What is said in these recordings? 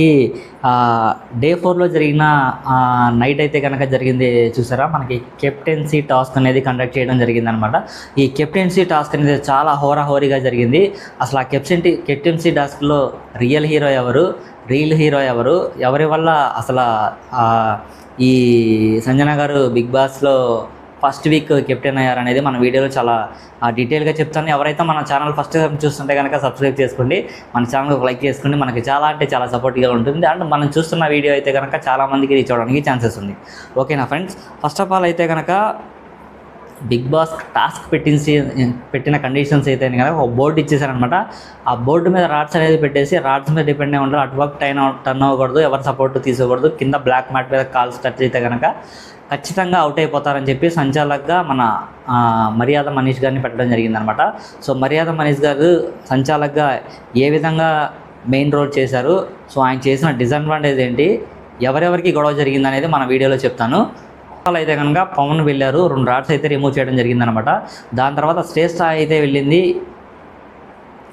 మనకి డే 4లో జరిగిన నైట్ అయితే కనుక జరిగింది చూసారా, మనకి కెప్టెన్సీ టాస్క్ అనేది కండక్ట్ చేయడం జరిగిందనమాట. ఈ కెప్టెన్సీ టాస్క్ అనేది చాలా హోరాహోరీగా జరిగింది. అసలు ఆ కెప్టెన్సీ టాస్క్లో రియల్ హీరో ఎవరు, ఎవరి వల్ల అసలు ఈ సంజన గారు బిగ్ బాస్లో ఫస్ట్ వీక్ కెప్టెన్ అయ్యారు అనేది మన వీడియోలో చాలా డీటెయిల్గా చెప్తాను. ఎవరైతే మన ఛానల్ ఫస్ట్ టైం చూస్తుంటే కనుక సబ్స్క్రైబ్ చేసుకోండి, మన ఛానల్కి లైక్ చేసుకోండి. మనకి చాలా అంటే చాలా సపోర్ట్గా ఉంటుంది. అండ్ మనం చూస్తున్న వీడియో అయితే కనుక చాలామందికి రీచ్ అవ్వడానికి ఛాన్సెస్ ఉంది. ఓకేనా ఫ్రెండ్స్, ఫస్ట్ ఆఫ్ ఆల్ అయితే కనుక బిగ్ బాస్ టాస్క్ పెట్టిన కండిషన్స్ అయితే కనుక ఒక బోర్డు ఇచ్చేసారనమాట. ఆ బోర్డు మీద రాడ్స్ అనేది పెట్టేసి రాడ్స్ మీద డిపెండ్ అయి ఉంటారు. అటువైపు టర్న్ అవ్వకూడదు, ఎవరు సపోర్ట్ తీసుకోకూడదు. కింద బ్లాక్ మ్యాట్ మీద కాల్స్ టచ్ అయితే కనుక ఖచ్చితంగా అవుట్ అయిపోతారని చెప్పి సంచాలకుగా మన మర్యాద మనీష్ గారిని పెట్టడం జరిగిందనమాట. సో మర్యాద మనీష్ గారు సంచాలకుగా ఏ విధంగా మెయిన్ రోల్ చేశారు, సో ఆయన చేసిన డిసడ్వాంటేజ్ ఏంటి, ఎవరెవరికి గొడవ జరిగింది అనేది మన వీడియోలో చెప్తాను. అయితే కనుక పవన్ వెళ్ళారు, 2 రాడ్స్ అయితే రిమూవ్ చేయడం జరిగిందనమాట. దాని తర్వాత శ్రేష్ఠ అయితే వెళ్ళింది.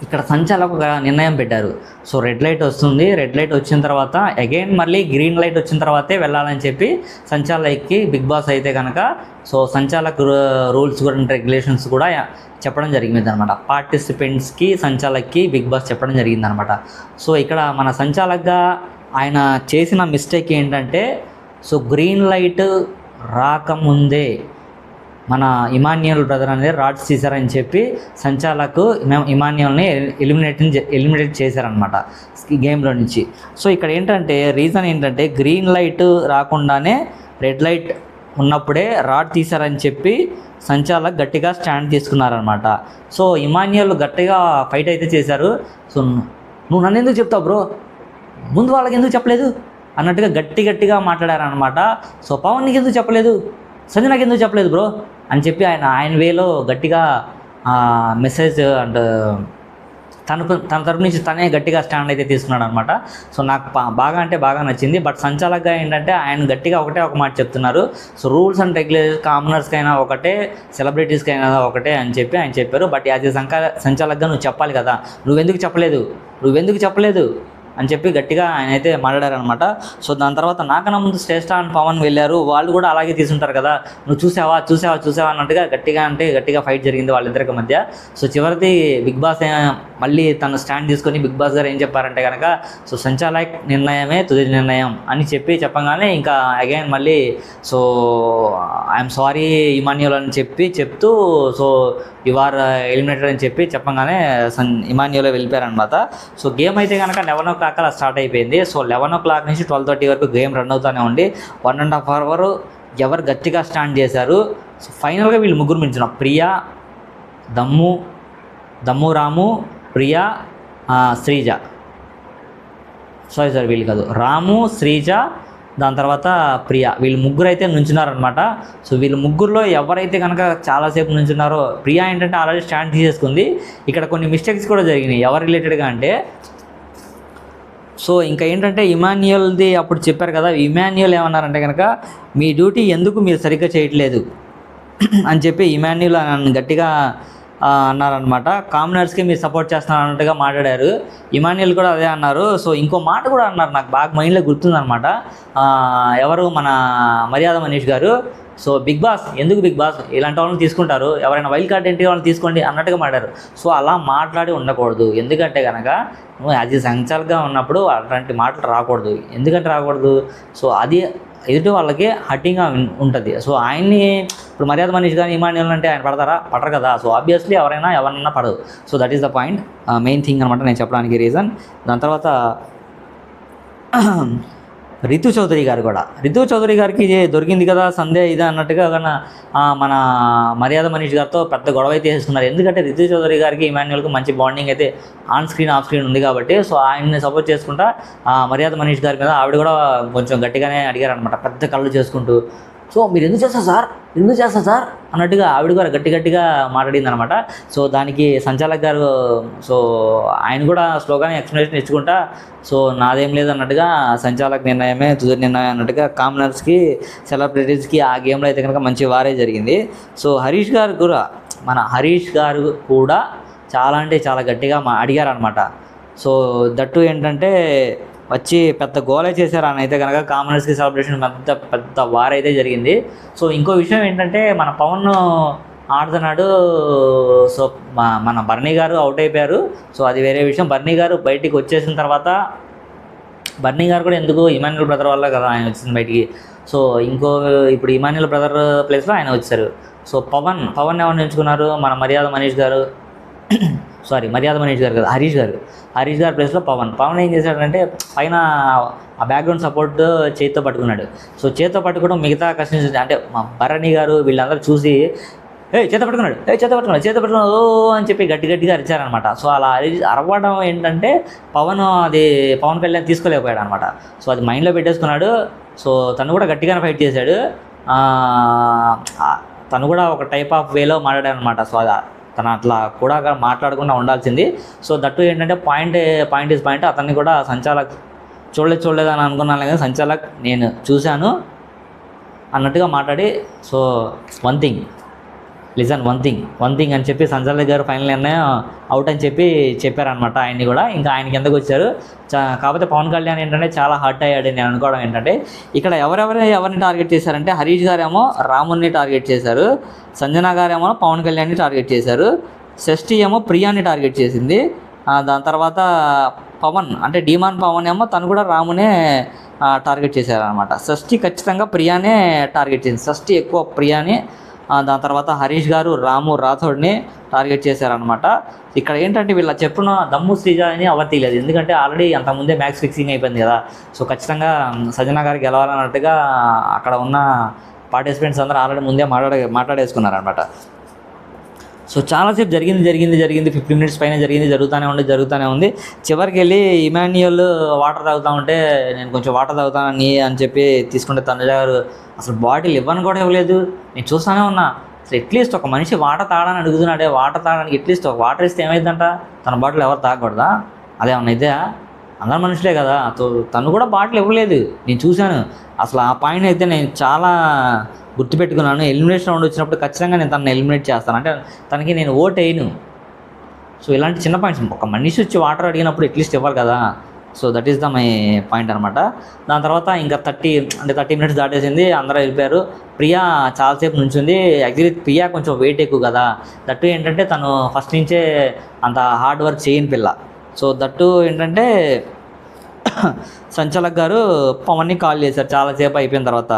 ఇక్కడ సంచాలకు ఒక నిర్ణయం పెట్టారు. సో రెడ్ లైట్ వస్తుంది, రెడ్ లైట్ వచ్చిన తర్వాత అగైన్ మళ్ళీ గ్రీన్ లైట్ వచ్చిన తర్వాతే వెళ్ళాలని చెప్పి సంచాలక్కి బిగ్ బాస్ అయితే కనుక సో సంచాలక్ రూల్స్ అండ్ రెగ్యులేషన్స్ కూడా చెప్పడం జరిగింది అనమాట. పార్టిసిపెంట్స్కి సంచాలక్కి బిగ్ బాస్ చెప్పడం జరిగిందనమాట. సో ఇక్కడ మన సంచాలక్గా ఆయన చేసిన మిస్టేక్ ఏంటంటే, సో గ్రీన్ లైట్ రాకముందే మన ఇమాన్యుయల్ బ్రదర్ అనేది రాడ్స్ తీశారని చెప్పి సంచాలకు ఇమాన్యుయల్ని ఎలిమినేట్ చేశారనమాట గేమ్లో నుంచి. సో ఇక్కడ ఏంటంటే రీజన్ ఏంటంటే గ్రీన్ లైట్ రాకుండానే రెడ్ లైట్ ఉన్నప్పుడే రాడ్ తీశారని చెప్పి సంచాలక్ గట్టిగా స్టాండ్ తీసుకున్నారనమాట. సో ఇమాన్యుయల్ గట్టిగా ఫైట్ అయితే చేశారు. సో నువ్వు నన్ను ఎందుకు చెప్తావు బ్రో, ముందు వాళ్ళకి ఎందుకు చెప్పలేదు అన్నట్టుగా గట్టిగా మాట్లాడారనమాట. సో పవన్ నీకు ఎందుకు చెప్పలేదు, సంజనకి ఎందుకు చెప్పలేదు బ్రో అని చెప్పి ఆయన వేలో గట్టిగా మెసేజ్ అండ్ తన తరపు నుంచి తనే గట్టిగా స్టాండ్ అయితే తీసుకున్నాడు అనమాట. సో నాకు బాగా అంటే బాగా నచ్చింది. బట్ సంచాలకుగా ఏంటంటే ఆయన గట్టిగా ఒక మాట చెప్తున్నారు. సో రూల్స్ అండ్ రెగ్యులేషన్స్ కామనర్స్కైనా ఒకటే, సెలబ్రిటీస్కైనా ఒకటే అని చెప్పి ఆయన చెప్పారు. బట్ యాజ్ సంచాలకుగా నువ్వు చెప్పాలి కదా, నువ్వెందుకు చెప్పలేదు అని చెప్పి గట్టిగా ఆయన అయితే మాట్లాడారనమాట. సో దాని తర్వాత నాకన్నా ముందు శ్రేష్ఠ అండ్ పవన్ వెళ్ళారు, వాళ్ళు కూడా అలాగే తీసుంటారు కదా, నువ్వు చూసావా అన్నట్టుగా గట్టిగా ఫైట్ జరిగింది వాళ్ళిద్దరికి మధ్య. సో చివరిది బిగ్ బాస్ మళ్ళీ తను స్టాండ్ తీసుకొని బిగ్ బాస్ గారు ఏం చెప్పారంటే కనుక, సో సంచాలక్ నిర్ణయమే తుది నిర్ణయం అని చెప్పగానే ఇంకా అగైన్ మళ్ళీ సో ఐఎమ్ సారీ ఇమాన్యుయల్ అని చెప్తూ సో యు ఆర్ ఎలిమినేటెడ్ అని చెప్పగానే ఇమాన్యుయల్ వెళ్ళిపోయారనమాట. సో గేమ్ అయితే కనుక 11 o'clock అలా స్టార్ట్ అయిపోయింది. సో 11 o'clock నుంచి 12:30 వరకు గేమ్ రన్ అవుతూనే ఉండి 1.5 hours ఎవరు గట్టిగా స్టాండ్ చేశారు. సో ఫైనల్గా వీళ్ళు ముగ్గురు మించిన ప్రియా, దమ్ము రాము, ప్రియా, శ్రీజ, సారీ వీళ్ళు కాదు, రాము, శ్రీజ, దాని తర్వాత ప్రియా, వీళ్ళు ముగ్గురు అయితే నుంచున్నారనమాట. సో వీళ్ళు ముగ్గురులో ఎవరైతే కనుక చాలాసేపు నుంచున్నారో, ప్రియా ఏంటంటే ఆల్రెడీ స్టాండ్ తీసేసుకుంది. ఇక్కడ కొన్ని మిస్టేక్స్ కూడా జరిగినాయి. ఎవరు రిలేటెడ్గా అంటే, సో ఇంకా ఏంటంటే ఇమాన్యుయల్ది అప్పుడు చెప్పారు కదా, ఇమాన్యుయల్ ఏమన్నారంటే కనుక మీ డ్యూటీ ఎందుకు మీరు సరిగ్గా చేయట్లేదు అని చెప్పి ఇమాన్యుయల్ గట్టిగా అన్నారనమాట. కామనర్స్కి మీరు సపోర్ట్ చేస్తున్నారు అన్నట్టుగా మాట్లాడారు. ఇమాన్యుయల్ కూడా అదే అన్నారు. సో ఇంకో మాట కూడా అన్నారు, నాకు బాగా మైండ్లో గుర్తుందనమాట. ఎవరు మన మర్యాద మనీష్ గారు, సో బిగ్ బాస్ ఇలాంటి వాళ్ళని తీసుకుంటారు, ఎవరైనా వైల్డ్ కార్డ్ ఎంట్రీ వాళ్ళని తీసుకోండి అన్నట్టుగా మాట్లాడారు. సో అలా మాట్లాడి ఉండకూడదు. ఎందుకంటే కనుక నువ్వు అది సంచాలకుగా ఉన్నప్పుడు అలాంటి మాటలు రాకూడదు. ఎందుకంటే రాకూడదు, సో అది ఎదుటి వాళ్ళకి హట్టింగ్గా ఉంటుంది. సో ఆయన్ని ఇప్పుడు మర్యాద మనీష్ కానీ ఇమాన్యుయల్ అంటే ఆయన పడరు కదా. సో ఆబ్వియస్లీ ఎవరన్నా పడదు. So that is the point, main thing అనమాట నేను చెప్పడానికి రీజన్. దాని తర్వాత రితు చౌదరి గారికి దొరికింది కదా సందే ఇది అన్నట్టుగా మన మర్యాద మనీష్ గారితో పెద్ద గొడవ అయితే చేసుకున్నారు. ఎందుకంటే రితు చౌదరి గారికి ఇమాన్యుయల్కి మంచి బాండింగ్ అయితే ఆఫ్ స్క్రీన్ ఉంది కాబట్టి, సో ఆయన్ని సపోర్ట్ చేసుకుంటా మర్యాద మనీష్ గారి మీద ఆవిడ కూడా కొంచెం గట్టిగానే అడిగారు అనమాట, పెద్ద కళ్ళు చేసుకుంటూ. సో మీరు ఎందుకు చేస్తారు సార్ అన్నట్టుగా ఆవిడ కూడా గట్టిగా మాట్లాడింది అనమాట. సో దానికి సంచాలక్ గారు సో ఆయన కూడా స్లోగానే ఎక్స్ప్లెనేషన్ ఇచ్చుకుంటా, సో నాదేం లేదు అన్నట్టుగా సంచాలక్ నిర్ణయమే తుది నిర్ణయం అన్నట్టుగా కామనర్స్కి, సెలబ్రిటీస్కి ఆ గేమ్లో అయితే కనుక మంచి వారే జరిగింది. సో హరీష్ గారు కూడా చాలా అంటే చాలా గట్టిగా అడిగారనమాట. సో దట్టు ఏంటంటే వచ్చి పెద్ద గోలే చేశారు అని అయితే కనుక కామనర్స్కి సెలబ్రేషన్ పెద్ద పెద్ద వార్ అయితే జరిగింది. సో ఇంకో విషయం ఏంటంటే మన పవన్ ఆడుతున్నాడు. సో మన బర్నీ గారు అవుట్ అయిపోయారు. సో అది వేరే విషయం. బర్నీ గారు బయటికి వచ్చేసిన తర్వాత బర్నీ గారు కూడా ఎందుకు ఇమాన్యుల్ బ్రదర్ వల్ల కదా ఆయన వచ్చింది బయటికి. సో ఇప్పుడు ఇమాన్యుల్ బ్రదర్ ప్లేస్లో ఆయన వచ్చారు. సో పవన్ ఎవరిని ఎంచుకున్నారు? మన మర్యాద మనీష్ గారు కదా, హరీష్ గారు ప్లేస్లో పవన్ ఏం చేశాడంటే పైన ఆ బ్యాక్గ్రౌండ్ సపోర్ట్ చేతితో పట్టుకున్నాడు. సో చేతితో పట్టుకోవడం మిగతా కస్టమర్స్ అంటే మా భరణి గారు వీళ్ళందరూ చూసి చేత పట్టుకున్నాడు ఓ అని చెప్పి గట్టిగా అరిచారనమాట. సో అలా అరవడం ఏంటంటే పవన్ కళ్యాణ్ తీసుకోలేకపోయాడు అనమాట. సో అది మైండ్లో పెట్టేసుకున్నాడు. సో తను కూడా గట్టిగానే ఫైట్ చేశాడు. తను కూడా ఒక టైప్ ఆఫ్ వేలో మాట్లాడాడు అనమాట. సో తను అట్లా కూడా మాట్లాడకుండా ఉండాల్సింది. సో దట్టు ఏంటంటే పాయింట్ ఈజ్ పాయింట్. అతన్ని కూడా సంచాలక్ చూడలేదు అని అనుకున్నాను, కానీ సంచాలక్ నేను చూశాను అన్నట్టుగా మాట్లాడి సో వన్ థింగ్ అని చెప్పి సంచాలక్ గారు ఫైనల్ నిర్ణయం అవుట్ అని చెప్పారనమాట. ఆయన్ని కూడా ఇంకా ఆయన కిందకు వచ్చారు. కాకపోతే పవన్ కళ్యాణ్ ఏంటంటే చాలా హర్ట్ అయ్యాడు. నేను అనుకోవడం ఏంటంటే ఇక్కడ ఎవరిని టార్గెట్ చేశారంటే హరీష్ గారేమో రాముని టార్గెట్ చేశారు, సంజన గారేమో పవన్ కళ్యాణ్ని టార్గెట్ చేశారు, షష్ఠి ఏమో ప్రియాని టార్గెట్ చేసింది. దాని తర్వాత పవన్ అంటే డిమాన్ పవన్ ఏమో తను కూడా రామునే టార్గెట్ చేశారనమాట. షష్ఠి ఖచ్చితంగా ప్రియానే టార్గెట్ చేసింది. షష్ఠి ఎక్కువ ప్రియాని, దాని తర్వాత హరీష్ గారు రాము రాథోడ్ని టార్గెట్ చేశారనమాట. ఇక్కడ ఏంటంటే వీళ్ళ చెప్పున దమ్ము శ్రీజ అని ఎవరు తీయలేదు, ఎందుకంటే ఆల్రెడీ అంతకుముందే మ్యాక్స్ ఫిక్సింగ్ అయిపోయింది కదా. సో ఖచ్చితంగా సజన గారికి గెలవాలన్నట్టుగా అక్కడ ఉన్న పార్టిసిపెంట్స్ అందరూ ఆల్రెడీ ముందే మాట్లాడేసుకున్నారనమాట. సో చాలాసేపు జరిగింది 15 మినిట్స్ పైన జరుగుతూనే ఉంది. చివరికి వెళ్ళి ఇమాన్యుయల్ వాటర్ తాగుతూ ఉంటే నేను కొంచెం వాటర్ తాగుతానని అని చెప్పి తీసుకుంటే తనుజ గారు అసలు బాటిల్ ఇవ్వని కూడా ఇవ్వలేదు. నేను చూస్తూనే ఉన్నా. అసలు అట్లీస్ట్ ఒక మనిషి వాటర్ తాగడానికి అడుగుతున్నాడే, వాటర్ తాగడానికి అట్లీస్ట్ ఒక వాటర్ ఇస్తే ఏమైందంట? తన బాటిల్ ఎవరు తాగకూడదా? అదేమన్నా అయితే అందరు మనుషులే కదా. తను కూడా బాటిల్ ఇవ్వలేదు, నేను చూశాను. అసలు ఆ పాయింట్ అయితే నేను చాలా గుర్తుపెట్టుకున్నాను. ఎలిమినేషన్ రౌండ్ వచ్చినప్పుడు ఖచ్చితంగా నేను తనని ఎలిమినేట్ చేస్తాను, అంటే తనకి నేను ఓట్ వేయను. సో ఇలాంటి చిన్న పాయింట్స్, ఒక మనిషి వచ్చి వాటర్ అడిగినప్పుడు అట్లీస్ట్ ఇవ్వాలి కదా. So that is the my point అనమాట. దాని తర్వాత ఇంకా 30 మినిట్స్ దాటేసింది, అందరూ వెళ్ళిపోయారు. ప్రియా చాలాసేపు నుంచింది. యాక్చువల్లీ ప్రియా కొంచెం వెయిట్ ఎక్కువ కదా. దట్టు ఏంటంటే తను ఫస్ట్ నుంచే అంత హార్డ్ వర్క్ చేయని పిల్ల. సో దట్టు ఏంటంటే సంచాలక్ గారు పవన్ని కాల్ చేశారు చాలాసేపు అయిపోయిన తర్వాత.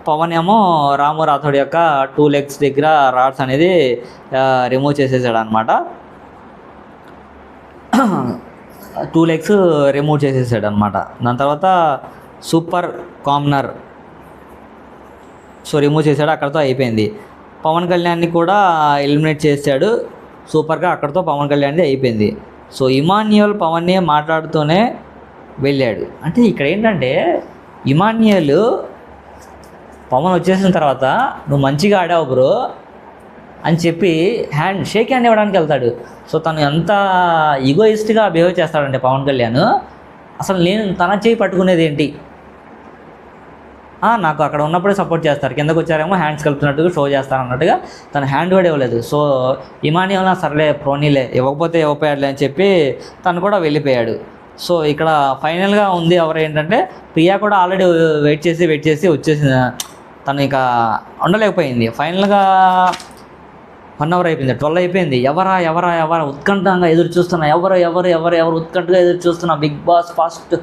పవన్ ఏమో రాము రాథోడ్ యొక్క 2 లెగ్స్ దగ్గర రాడ్స్ అనేది రిమూవ్ చేసేసాడు అనమాట. 2 లెగ్స్ రిమూవ్ చేసేసాడు అనమాట. దాని తర్వాత సూపర్ కామనర్ రిమూవ్ చేశాడు, అక్కడితో అయిపోయింది. పవన్ కళ్యాణ్ని కూడా ఎలిమినేట్ చేశాడు సూపర్గా, అక్కడితో పవన్ కళ్యాణ్ది అయిపోయింది. సో ఇమాన్యుయల్ పవన్ని మాట్లాడుతూనే వెళ్ళాడు. అంటే ఇక్కడ ఏంటంటే ఇమాన్యుయల్ పవన్ వచ్చేసిన తర్వాత నువ్వు మంచిగా ఆడావు బ్రో అని చెప్పి షేక్ హ్యాండ్ ఇవ్వడానికి వెళ్తాడు. సో తను ఎంత ఈగోయిస్ట్గా బిహేవ్ చేస్తాడంటే పవన్ కళ్యాణ్, అసలు నేను తన చేయి పట్టుకునేది ఏంటి? నాకు అక్కడ ఉన్నప్పుడే సపోర్ట్ చేస్తారు, కిందకు వచ్చారేమో హ్యాండ్స్ కలుపుతున్నట్టుగా షో చేస్తారు అన్నట్టుగా తను హ్యాండ్ కూడా ఇవ్వలేదు. సో ఇమాన్యుయల్ సర్లే ప్రోనీలే ఇవ్వకపోతే ఇవ్వపోయాడులే అని చెప్పి తను కూడా వెళ్ళిపోయాడు. సో ఇక్కడ ఫైనల్గా ఉంది ఎవరు ఏంటంటే ప్రియా కూడా ఆల్రెడీ వెయిట్ చేసి వచ్చేసింది. తను ఇక ఉండలేకపోయింది. ఫైనల్గా 1 అవర్ అయిపోయింది, 12 అయిపోయింది. ఎవరా ఉత్కంఠంగా ఎదురు చూస్తున్నా, ఎవరు ఉత్కంఠగా ఎదురు చూస్తున్నా. Bigg Boss first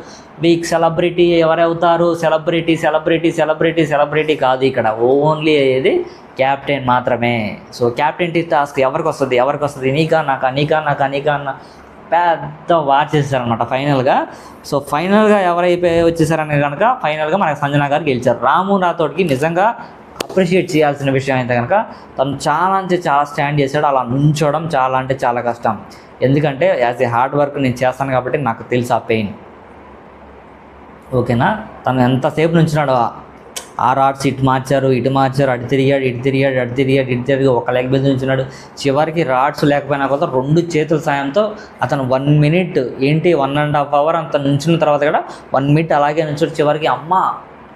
week celebrity ఎవరవుతారు? సెలబ్రిటీ కాదు ఇక్కడ, ఓన్లీ అయ్యేది క్యాప్టెన్ మాత్రమే. సో క్యాప్టెన్ టాస్క్ ఎవరికి వస్తుంది? నీకా అన్న పెద్ద వాచ్ చేశారనమాట ఫైనల్గా. సో ఫైనల్గా ఎవరైపోయి వచ్చేసారని కనుక ఫైనల్గా మనకి సంజన గారు గెలిచారు. రాము రాథోడ్కి నిజంగా అప్రిషియేట్ చేయాల్సిన విషయం అయితే కనుక తను చాలా స్టాండ్ చేశాడు. అలా నుంచోవడం చాలా కష్టం, ఎందుకంటే యాజ్ ఏ హార్డ్ వర్క్ నేను చేస్తాను కాబట్టి నాకు తెలుసు ఆ పెయిన్. ఓకేనా? తను ఎంతసేపు నుంచున్నాడు, ఆ రాడ్స్ ఇటు మార్చారు అటు తిరిగాడు ఒక లెగ్ మీద నుంచున్నాడు. చివరికి రాడ్స్ లేకపోయినా కూడా 2 చేతుల సాయంతో అతను 1 మినిట్ 1.5 అవర్ అంత నుంచిన తర్వాత కూడా 1 మినిట్ అలాగే నుంచాడు. చివరికి అమ్మ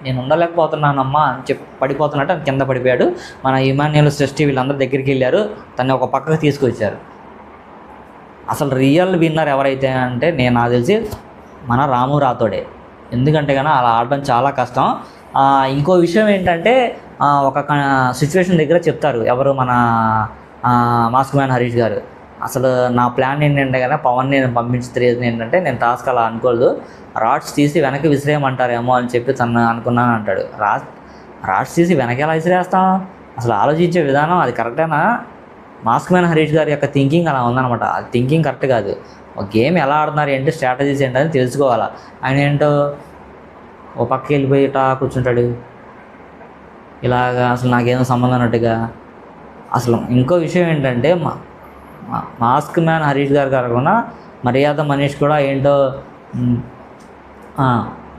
నేను ఉండలేకపోతున్నానమ్మా అని చెప్పి పడిపోతున్నట్టు అది కింద పడిపోయాడు. మన ఇమాన్యుయల్ షష్ఠి వీళ్ళందరూ దగ్గరికి వెళ్ళారు, తను ఒక పక్కకు తీసుకొచ్చారు. అసలు రియల్ విన్నర్ ఎవరైతే అంటే నాకు తెలిసి మన రాము రాథోడే. ఎందుకంటే కన్నా అలా ఆడడం చాలా కష్టం. ఇంకో విషయం ఏంటంటే ఒక సిచ్యువేషన్ దగ్గర చెప్తారు ఎవరు మన మాస్క్ మ్యాన్ హరీష్ గారు. అసలు నా ప్లాన్ ఏంటంటే కన్నా పవన్ నేను పంపించిన రీజన్ ఏంటంటే నేను టాస్క్ అలా అనుకోలేదు, రాడ్స్ తీసి వెనక్కి విసిరేయమంటారేమో అని చెప్పి తను అనుకున్నాను అంటాడు. రాడ్స్ తీసి వెనక్కి ఎలా విసిరేస్తాం, అసలు ఆలోచించే విధానం అది కరెక్టేనా? మాస్క్ మ్యాన్ హరీష్ గారి యొక్క థింకింగ్ అలా ఉందన్నమాట. అది థింకింగ్ కరెక్ట్ కాదు. ఒక గేమ్ ఎలా ఆడుతున్నారు ఏంటి, స్ట్రాటజీస్ ఏంటని తెలుసుకోవాలా. ఆయన ఏంటో ఓ పక్కకి వెళ్ళిపోయి కూర్చుంటాడు ఇలాగా, అసలు నాకేమో సంబంధం అన్నట్టుగా. అసలు ఇంకో విషయం ఏంటంటే మాస్క్ మ్యాన్ హరీష్ గారు కాకుండా మర్యాద మనీష్ కూడా ఏంటో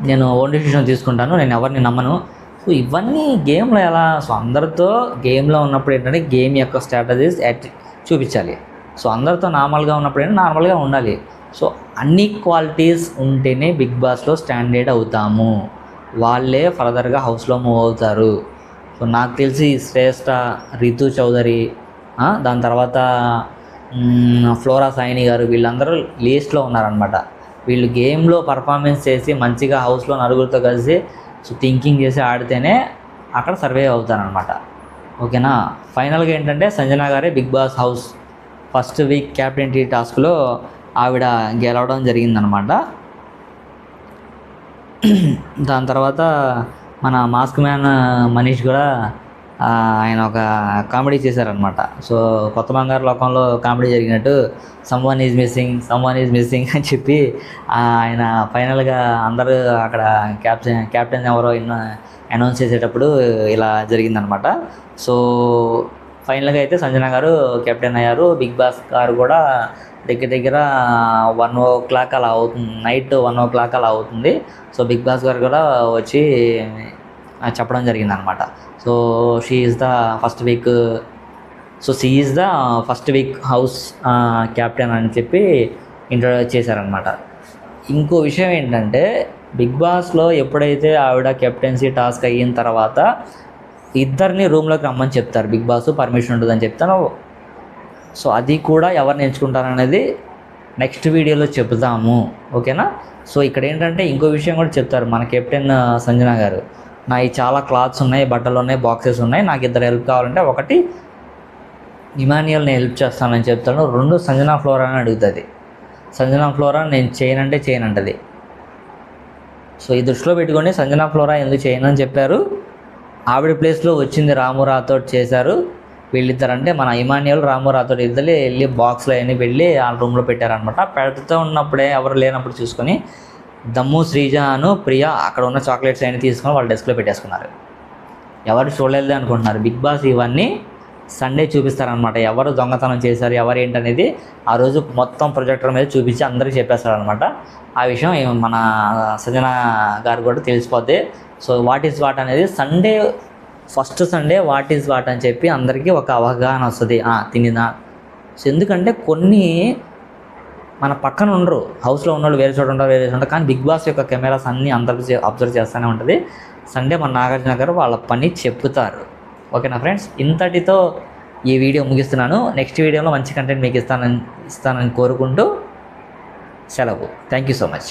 నేను ఓన్ డిసిషన్ తీసుకుంటాను, నేను ఎవరిని నమ్మను. సో ఇవన్నీ గేమ్లో ఎలా, సో అందరితో గేమ్లో ఉన్నప్పుడు ఏంటంటే గేమ్ యొక్క స్ట్రాటజీస్ చూపించాలి. సో అందరితో నార్మల్గా ఉన్నప్పుడు ఏంటంటే నార్మల్గా ఉండాలి. సో అన్ని క్వాలిటీస్ ఉంటేనే బిగ్ బాస్లో స్టాండర్డ్ అవుతాము, వాళ్ళే ఫర్దర్గా హౌస్లో మూవ్ అవుతారు. సో నాకు తెలిసి శ్రేష్ఠ, రితు చౌదరి, దాని తర్వాత ఫ్లోరా సాయిని గారు, వీళ్ళందరూ లీస్ట్లో ఉన్నారనమాట. వీళ్ళు గేమ్లో పర్ఫార్మెన్స్ చేసి మంచిగా హౌస్లో నలుగురితో కలిసి సో థింకింగ్ చేసి ఆడితేనే అక్కడ సర్వే అవుతారనమాట. ఓకేనా. ఫైనల్గా ఏంటంటే సంజన గారే Bigg Boss house first week captaincy టాస్క్లో ఆవిడ గెలవడం జరిగిందనమాట. దాని తర్వాత మన మాస్క్ మ్యాన్ మనీష్ కూడా ఆయన ఒక కామెడీ చేశారనమాట. సో కొత్త బంగారు లోకంలో కామెడీ జరిగినట్టు సమ్వన్ ఈజ్ మిస్సింగ్ అని చెప్పి ఆయన ఫైనల్గా అందరూ అక్కడ క్యాప్టెన్ ఎవరో అనౌన్స్ చేసేటప్పుడు ఇలా జరిగిందనమాట. సో ఫైనల్గా అయితే సంజన గారు కెప్టెన్ అయ్యారు. బిగ్ బాస్ గారు కూడా దగ్గర 1 o'clock అలా అవుతుంది, నైట్ 1 o'clock అలా అవుతుంది. సో బిగ్ బాస్ గారు కూడా వచ్చి చెప్పడం జరిగిందనమాట. So she is the first week house captain అని చెప్పి ఇంట్రొడ్యూస్ చేశారనమాట. ఇంకో విషయం ఏంటంటే బిగ్ బాస్లో ఎప్పుడైతే ఆవిడ కెప్టెన్సీ టాస్క్ అయిన తర్వాత ఇద్దరిని రూమ్లోకి రమ్మని చెప్తారు, బిగ్ బాస్ పర్మిషన్ ఉంటుందని చెప్తాను. సో అది కూడా ఎవరిని ఎంచుకుంటారనేది నెక్స్ట్ వీడియోలో చెప్తాము, ఓకేనా. సో ఇక్కడ ఏంటంటే ఇంకో విషయం కూడా చెప్తారు మన కెప్టెన్ సంజన గారు. నావి చాలా క్లాత్స్ ఉన్నాయి, బట్టలు ఉన్నాయి, బాక్సెస్ ఉన్నాయి, నాకు 2 హెల్ప్ కావాలంటే 1 ఇమాన్యుయల్ని హెల్ప్ చేస్తానని చెప్తాను, 2 సంజన ఫ్లోరా అని అడుగుతుంది. సంజన ఫ్లోరా నేను చేయనంటది. సో ఈ దృష్టిలో పెట్టుకొని సంజన ఫ్లోరా ఎందుకు చేయనని చెప్పారు. ఆవిడ ప్లేస్లో వచ్చింది రాము రాథోడ్ చేశారు. వీళ్ళిద్దరంటే మన ఇమాన్యుయల్, రాము రాథోడ్ ఇద్దరు వెళ్ళి బాక్స్లో అన్నీ వెళ్ళి ఆ రూమ్లో పెట్టారనమాట. పెడుతూ ఉన్నప్పుడే ఎవరు లేనప్పుడు చూసుకొని దమ్ము, శ్రీజాను, ప్రియా అక్కడ ఉన్న చాక్లెట్స్ అన్నీ తీసుకొని వాళ్ళ డెస్క్లో పెట్టేసుకున్నారు. ఎవరు చూడలేదు అనుకుంటున్నారు. బిగ్ బాస్ ఇవన్నీ సండే చూపిస్తారనమాట. ఎవరు దొంగతనం చేశారు, ఎవరు ఏంటనేది ఆ రోజు మొత్తం ప్రొజెక్టర్ మీద చూపించి అందరికీ చెప్పేస్తారనమాట. ఆ విషయం మన సంజన గారు కూడా తెలిసిపోద్ది. సో వాట్ ఈజ్ వాట్ అనేది first Sunday what is what అని చెప్పి అందరికీ ఒక అవగాహన వస్తుంది తినినా. సో ఎందుకంటే కొన్ని మన పక్కన ఉండరు, హౌస్లో ఉన్నవాళ్ళు వేరే చోట ఉంటారు, కానీ బిగ్ బాస్ యొక్క కెమెరాస్ అన్నీ అందరికీ అబ్జర్వ్ చేస్తూనే ఉంటుంది. సండే మన నాగార్జున గారు వాళ్ళ పని చెప్తారు. ఓకేనా ఫ్రెండ్స్, ఇంతటితో ఈ వీడియో ముగిస్తున్నాను. నెక్స్ట్ వీడియోలో మంచి కంటెంట్ మీకు ఇస్తానని కోరుకుంటూ సెలవు. Thank you so much.